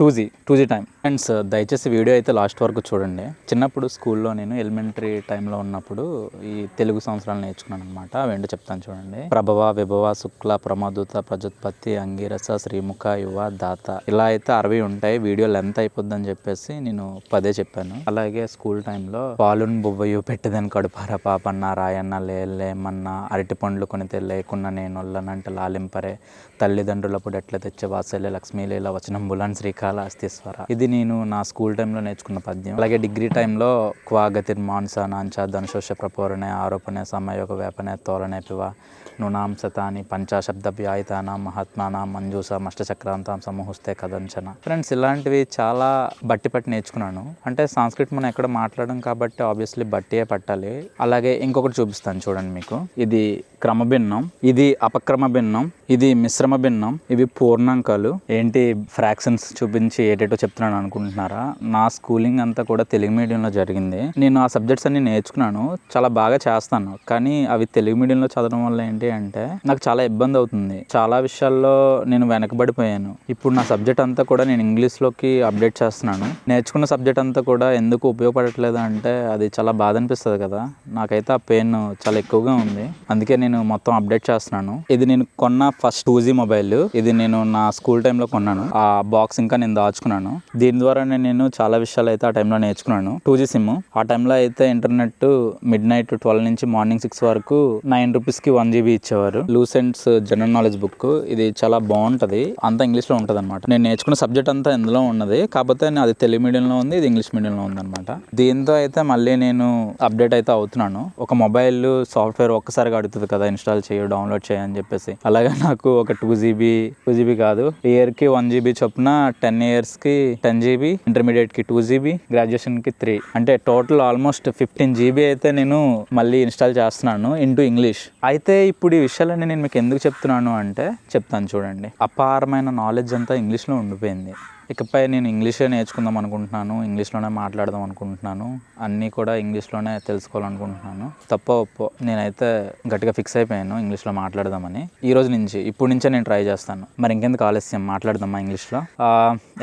Two జీ time. Friends దయచేసి video అయితే లాస్ట్ వరకు చూడండి. చిన్నప్పుడు స్కూల్లో నేను ఎలిమెంటరీ టైంలో ఉన్నప్పుడు ఈ తెలుగు సంవత్సరాలు నేర్చుకున్నాను అనమాట. అవేంటో చెప్తాను చూడండి. ప్రభవ, విభవ, శుక్ల, ప్రమదూత, ప్రజోత్పత్తి, అంగీరస, శ్రీముఖ, యువ, దాత, ఇలా అయితే 60 ఉంటాయి. వీడియో లెంత్ అయిపోద్దని చెప్పేసి నేను 10 చెప్పాను. అలాగే స్కూల్ టైంలో పాలున్ బువ్వయు పెట్టదని కడుపార పాపన్న రాయన్న లేమన్న అరటి పండ్లు కొనితే లేకున్నా నేనొల్లనంటే లాలింపరే తల్లిదండ్రులప్పుడు ఎట్లా తెచ్చే వాత్సల్య లక్ష్మీలీల వచనంబులన్ శ్రీకాళహస్తీశ్వర. ఇది నేను నా స్కూల్ టైంలో నేర్చుకున్న పద్యం. అలాగే డిగ్రీ టైంలో క్వాగతిర్ మాన్స నాంచ ధనుషోష ప్రపోరణే ఆరోపణే సమయోగ వేపనే తోలనే పివ నూనాం శతాని పంచాశబ్ద వ్యాయితాన మహాత్మాన మంజూస మష్టచక్రాంతం సమూహస్తే కదంచన. ఫ్రెండ్స్ ఇలాంటివి చాలా బట్టి నేర్చుకున్నాను. అంటే సంస్కృతం మనం ఎక్కడ మాట్లాడడం కాబట్టి ఆబ్వియస్లీ బట్టియే పట్టాలి. అలాగే ఇంకొకటి చూపిస్తాను చూడండి మీకు. ఇది క్రమభిన్నం, ఇది అపక్రమ భిన్నం, ఇది మిశ్రమ భిన్నం, ఇవి పూర్ణాంకాలు. ఏంటి ఫ్రాక్షన్స్ చూపించి ఏటేటో చెప్తున్నాను అనుకుంటున్నారా? నా స్కూలింగ్ అంతా కూడా తెలుగు మీడియంలో జరిగింది. నేను ఆ సబ్జెక్ట్స్ అన్ని నేర్చుకున్నాను, చాలా బాగా చేస్తాను. కానీ అవి తెలుగు మీడియంలో చదవడం వల్ల ఏంటి అంటే నాకు చాలా ఇబ్బంది అవుతుంది. చాలా విషయాల్లో నేను వెనకబడిపోయాను. ఇప్పుడు నా సబ్జెక్ట్ అంతా కూడా నేను ఇంగ్లీష్లోకి అప్డేట్ చేస్తున్నాను. నేర్చుకున్న సబ్జెక్ట్ అంతా కూడా ఎందుకు ఉపయోగపడట్లేదు అంటే అది చాలా బాధ అనిపిస్తుంది కదా. నాకైతే ఆ పెయిన్ చాలా ఎక్కువగా ఉంది. అందుకే నేను మొత్తం అప్డేట్ చేస్తున్నాను. ఇది నేను కొన్న ఫస్ట్ 2G మొబైల్. ఇది నేను నా స్కూల్ టైంలో కొన్నాను. ఆ బాక్స్ ఇంకా నేను దాచుకున్నాను. దీని ద్వారా నేను చాలా విషయాలు అయితే ఆ టైంలో నేర్చుకున్నాను. 2G SIM. ఆ టైంలో అయితే ఇంటర్నెట్ మిడ్ నైట్ 12 నుంచి మార్నింగ్ 6 వరకు 9 రూపీస్కి 1GB ఇచ్చేవారు. లూసెంట్స్ జనరల్ నాలెడ్జ్ బుక్. ఇది చాలా బాగుంటది. అంతా ఇంగ్లీష్లో ఉంటుంది అనమాట. నేను నేర్చుకున్న సబ్జెక్ట్ అంతా ఇందులో ఉన్నది. కాకపోతే అది తెలుగు మీడియంలో ఉంది, ఇది ఇంగ్లీష్ మీడియంలో ఉంది అనమాట. దీంతో అయితే మళ్ళీ నేను అప్డేట్ అయితే అవుతున్నాను. ఒక మొబైల్ సాఫ్ట్వేర్ ఒక్కసారిగా అడుగుతుంది కదా ఇన్స్టాల్ చేయ, డౌన్లోడ్ చేయని చెప్పేసి. అలాగే నాకు ఒక 2GB కాదు, ఇయర్కి 1GB చొప్పున 10 yearsకి 10GB, ఇంటర్మీడియట్కి 2GB, గ్రాడ్యుయేషన్కి 3, అంటే టోటల్ ఆల్మోస్ట్ 15GB అయితే నేను మళ్ళీ ఇన్స్టాల్ చేస్తున్నాను ఇంటూ ఇంగ్లీష్. అయితే ఇప్పుడు ఈ విషయాలన్నీ నేను మీకు ఎందుకు చెప్తున్నాను అంటే చెప్తాను చూడండి. అపారమైన నాలెడ్జ్ అంతా ఇంగ్లీష్లో ఉండిపోయింది. ఇకపై నేను ఇంగ్లీషే నేర్చుకుందాం అనుకుంటున్నాను, ఇంగ్లీష్లోనే మాట్లాడదాం అనుకుంటున్నాను, అన్నీ కూడా ఇంగ్లీష్లోనే తెలుసుకోవాలనుకుంటున్నాను. తప్పో ఒప్పో నేనైతే గట్టిగా ఫిక్స్ అయిపోయాను ఇంగ్లీష్లో మాట్లాడదామని. ఈ రోజు నుంచి, ఇప్పుడు నుంచే నేను ట్రై చేస్తాను. మరి ఇంకెందుకు ఆలస్యం, మాట్లాడదామా ఇంగ్లీష్లో?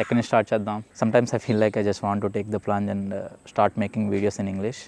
ఎక్కడి నుంచి స్టార్ట్ చేద్దాం? Sometimes I feel like I just want to take the plunge and start making videos in English.